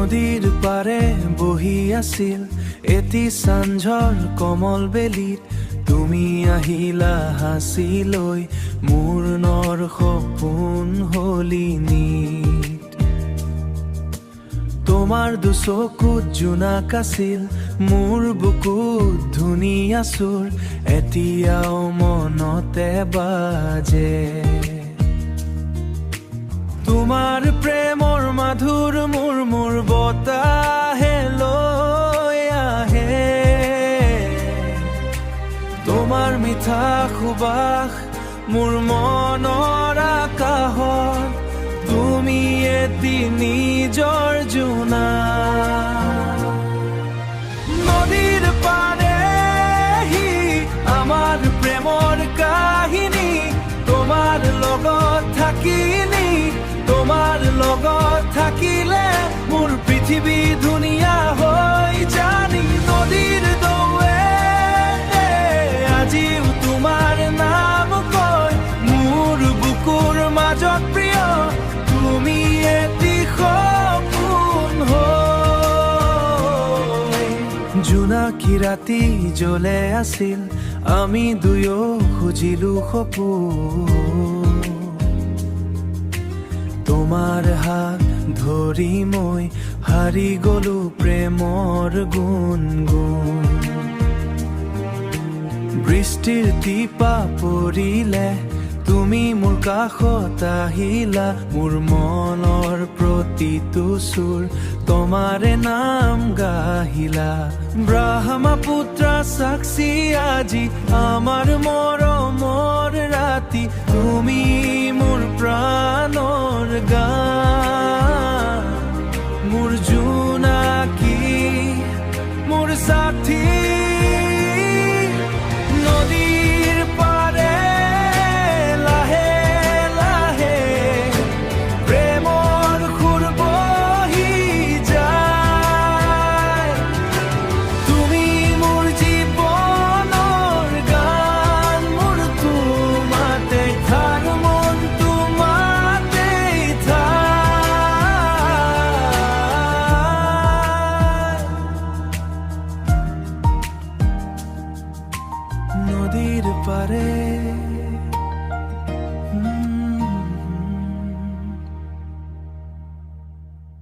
নদীৰ পাৰে বহি আছিল এটি চাঞ্জৰ কমল বেলিত তুমি আহিলা হাসি লৈ মোৰ নৰ সপোন হলি নিত তোমাৰ দুচকুত জোনাক আছিল মোৰ বুকুত ধুনীয়া সুৰ এতিয়াও মনতে বাজে তোমাৰ প্ৰেমৰ মাধুৰ মুৰমুৰ বতাহে লৈ আহে তোমাৰ মিঠা সুবাস মোৰ মনৰ আকাশত তুমি এটি নিজৰ জোনা নদীৰ পাৰেহি আমাৰ প্ৰেমৰ কাহিনী তোমাৰ লগত থাকিনি তোমাৰ লগত থাকিলে মোৰ পৃথিৱী ধুনীয়া হৈ জানি নদীৰ দৌৱে আজিও তোমাৰ নাম কৈ মোৰ বুকুৰ মাজত প্ৰিয় তুমি এটি সপোন হৈ জোনাকী ৰাতি জ্বলে আছিল আমি দুয়ো খুজিলো সপোন তোমাৰ হাত ধৰি মই হাৰি গলো প্ৰেমৰ গুণগুণ বৃষ্টিৰ টিপা পৰিলে তুমি মোৰ কাষত আহিলা মোৰ মনৰ প্ৰতিটো সুৰ তোমাৰে নাম গাহিলা ব্ৰহ্মপুত্ৰ সাক্ষী আজি আমাৰ মৰমৰ ৰাতি তুমি মোৰ প্ৰাণৰ গান মোৰ জোনাক